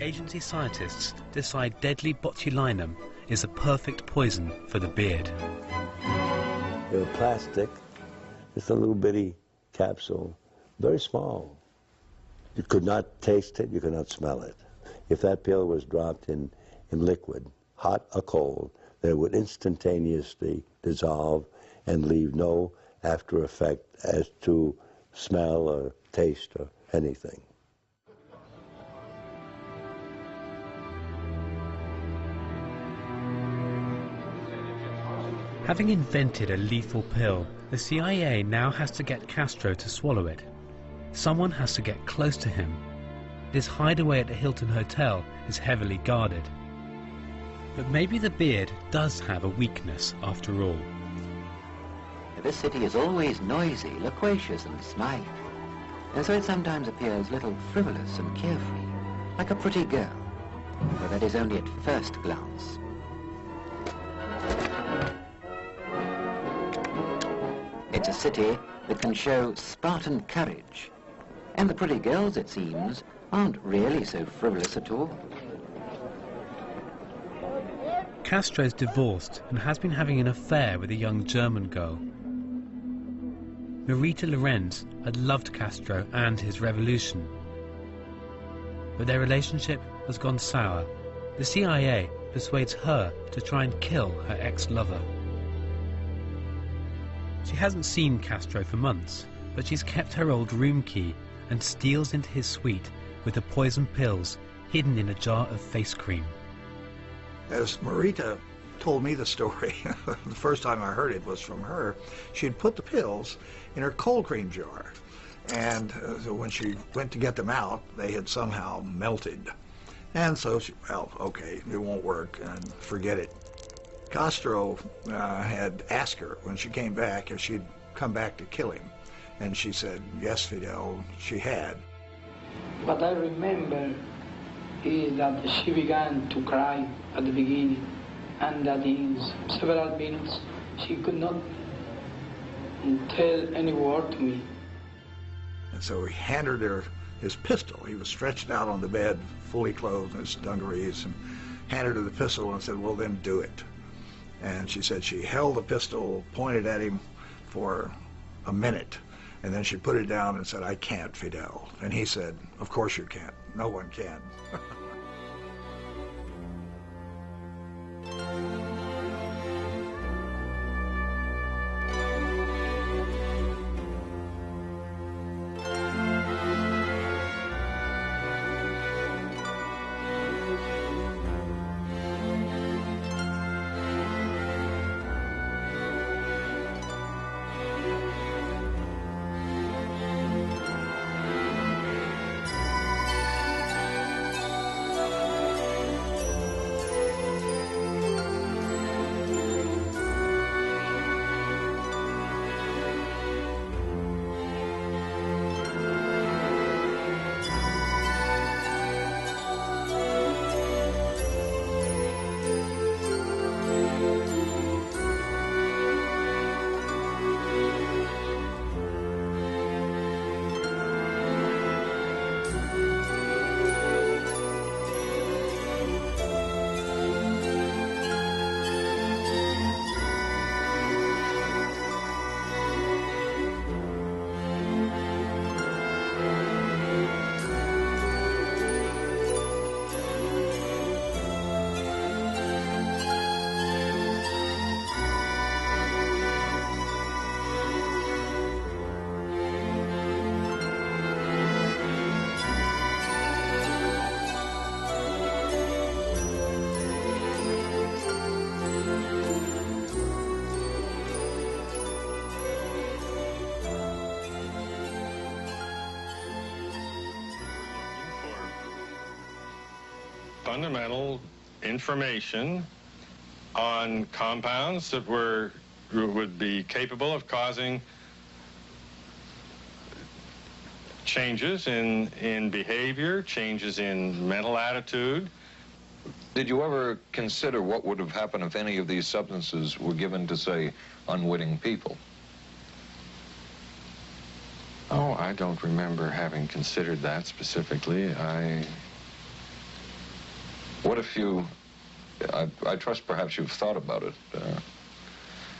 agency scientists decide deadly botulinum is a perfect poison for the beard. They were plastic, just a little bitty capsule, very small. You could not taste it, you could not smell it. If that pill was dropped in liquid, hot or cold, they would instantaneously dissolve and leave no after effect as to smell or taste or anything. Having invented a lethal pill, the CIA now has to get Castro to swallow it. Someone has to get close to him. His hideaway at the Hilton Hotel is heavily guarded. But maybe the beard does have a weakness after all. This city is always noisy, loquacious and smiling, and so it sometimes appears a little frivolous and carefree, like a pretty girl, but that is only at first glance. It's a city that can show Spartan courage, and the pretty girls, it seems, aren't really so frivolous at all. Castro's divorced and has been having an affair with a young German girl. Marita Lorenz had loved Castro and his revolution. But their relationship has gone sour. The CIA persuades her to try and kill her ex-lover. She hasn't seen Castro for months, but she's kept her old room key and steals into his suite with the poison pills hidden in a jar of face cream. As Marita told me the story, the first time I heard it was from her, she had put the pills in her cold cream jar. And so when she went to get them out, they had somehow melted. And so she, well, okay, it won't work, and forget it. Castro had asked her when she came back if she'd come back to kill him. And she said, yes, Fidel, she had. What I remember is that she began to cry at the beginning, and that in several minutes she could not tell any word to me. And so he handed her his pistol. He was stretched out on the bed, fully clothed in his dungarees, and handed her the pistol and said, well, then do it. And she said she held the pistol, pointed at him for a minute, and then she put it down and said, I can't, Fidel. And he said, of course you can't. No one can. Fundamental information on compounds that would be capable of causing changes in behavior, changes in mental attitude. Did you ever consider what would have happened if any of these substances were given to, say, unwitting people? Oh, I don't remember having considered that specifically. What if you, I trust perhaps you've thought about it.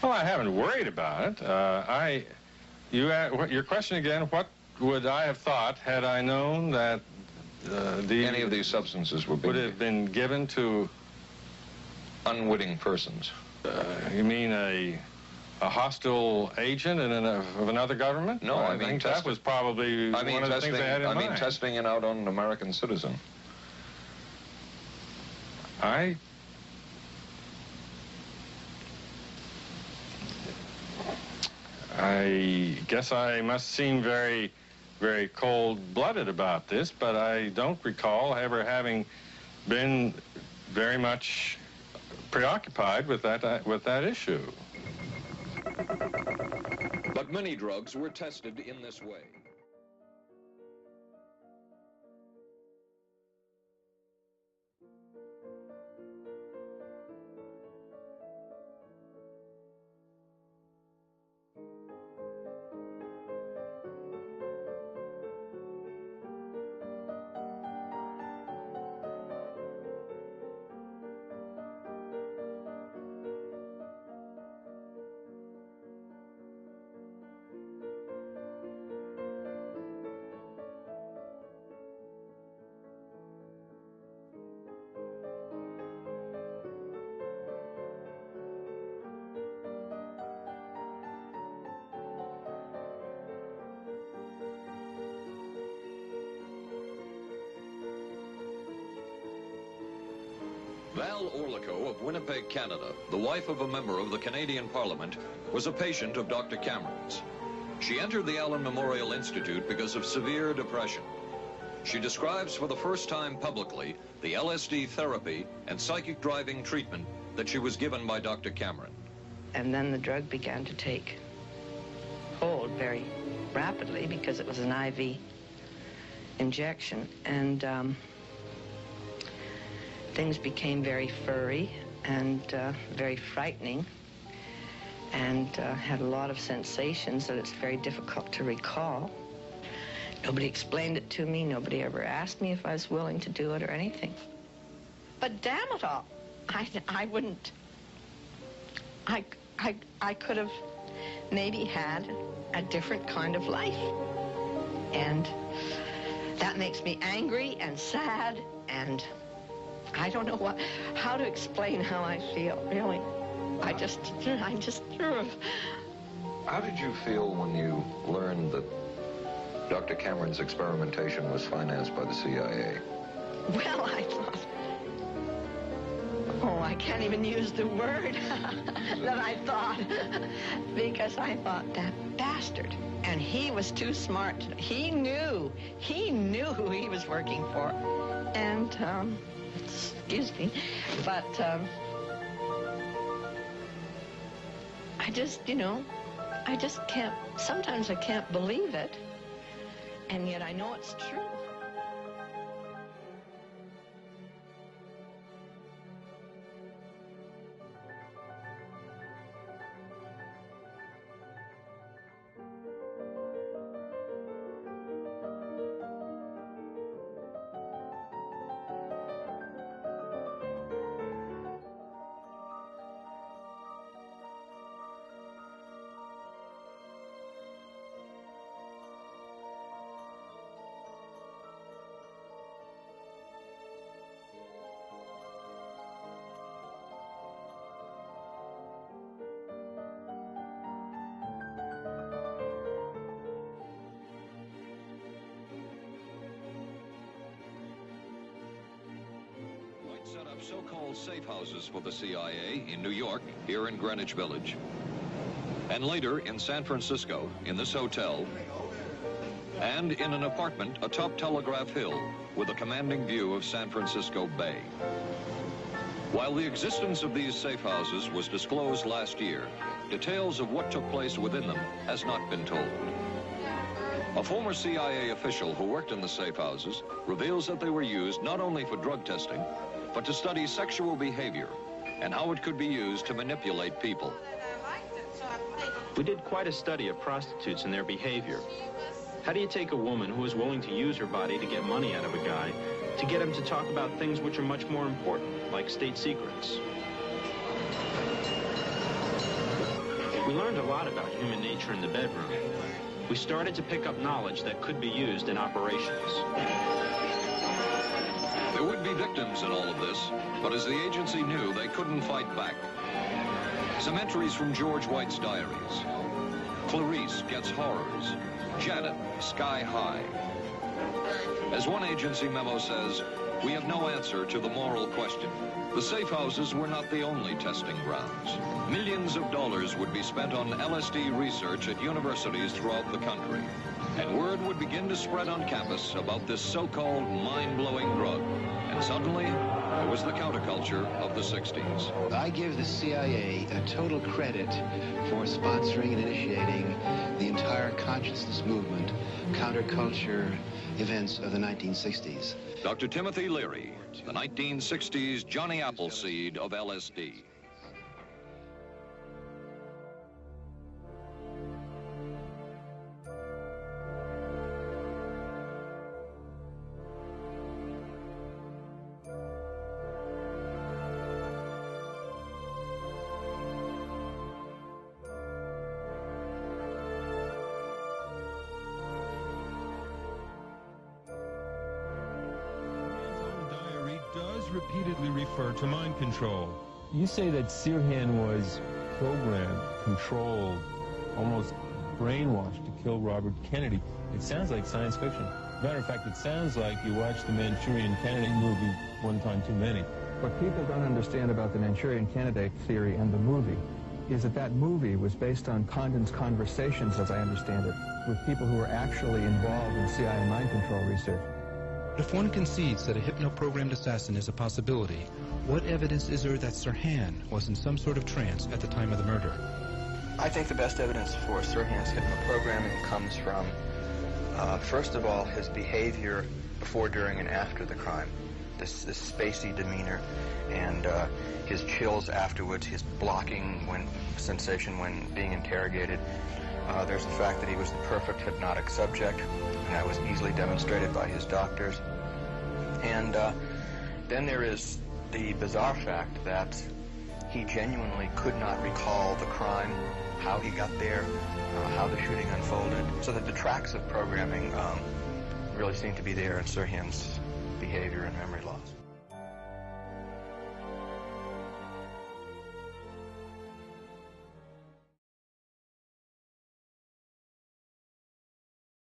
Well, I haven't worried about it. Your question again, what would I have thought had I known that any of these substances would have been given to unwitting persons? You mean a hostile agent of another government? No, I mean think that was probably one of the things they had in mind. I mean testing it out on an American citizen. I guess I must seem very, very cold-blooded about this, but I don't recall ever having been very much preoccupied with that issue. But many drugs were tested in this way. Val Orlico of Winnipeg, Canada, the wife of a member of the Canadian Parliament, was a patient of Dr. Cameron's. She entered the Allen Memorial Institute because of severe depression. She describes for the first time publicly the LSD therapy and psychic driving treatment that she was given by Dr. Cameron. And then the drug began to take hold very rapidly because it was an IV injection. And things became very furry and very frightening, and had a lot of sensations that it's very difficult to recall. Nobody explained it to me. Nobody ever asked me if I was willing to do it or anything. But damn it all, I wouldn't. I could have maybe had a different kind of life. And that makes me angry and sad, and I don't know how to explain how I feel, really. I just. How did you feel when you learned that Dr. Cameron's experimentation was financed by the CIA? Well, I thought, oh, I can't even use the word that I thought, because I thought, that bastard. And he was too smart. He knew who he was working for. And, excuse me, but I just, I just can't, sometimes I can't believe it, and yet I know it's true. Set up so-called safe houses for the CIA in New York, here in Greenwich Village, and later in San Francisco, in this hotel, and in an apartment atop Telegraph Hill with a commanding view of San Francisco Bay. While the existence of these safe houses was disclosed last year, details of what took place within them has not been told. A former CIA official who worked in the safe houses reveals that they were used not only for drug testing, but to study sexual behavior and how it could be used to manipulate people. We did quite a study of prostitutes and their behavior. How do you take a woman who is willing to use her body to get money out of a guy to get him to talk about things which are much more important, like state secrets. We learned a lot about human nature in the bedroom. We started to pick up knowledge that could be used in operations. There would be victims in all of this, but as the agency knew, they couldn't fight back. Some entries from George White's diaries. Clarice gets horrors. Janet, sky high. As one agency memo says, we have no answer to the moral question. The safe houses were not the only testing grounds. Millions of dollars would be spent on LSD research at universities throughout the country. And word would begin to spread on campus about this so-called mind-blowing drug. And suddenly, there was the counterculture of the 60s. I give the CIA a total credit for sponsoring and initiating the entire consciousness movement, counterculture events of the 1960s. Dr. Timothy Leary, the 1960s Johnny Appleseed of LSD. Repeatedly refer to mind control. You say that Sirhan was programmed, controlled, almost brainwashed to kill Robert Kennedy. It sounds like science fiction. Matter of fact, it sounds like you watched the Manchurian Candidate movie one time too many. What people don't understand about the Manchurian Candidate theory and the movie is that that movie was based on Condon's conversations, as I understand it, with people who were actually involved in CIA mind control research. If one concedes that a hypno-programmed assassin is a possibility, what evidence is there that Sirhan was in some sort of trance at the time of the murder? I think the best evidence for Sirhan's hypno-programming comes from, first of all, his behavior before, during, and after the crime. This spacey demeanor and his chills afterwards, his blocking sensation when being interrogated. There's the fact that he was the perfect hypnotic subject, and that was easily demonstrated by his doctors. And then there is the bizarre fact that he genuinely could not recall the crime, how he got there, how the shooting unfolded, so that the tracks of programming really seem to be there in Sirhan's behavior and memory loss.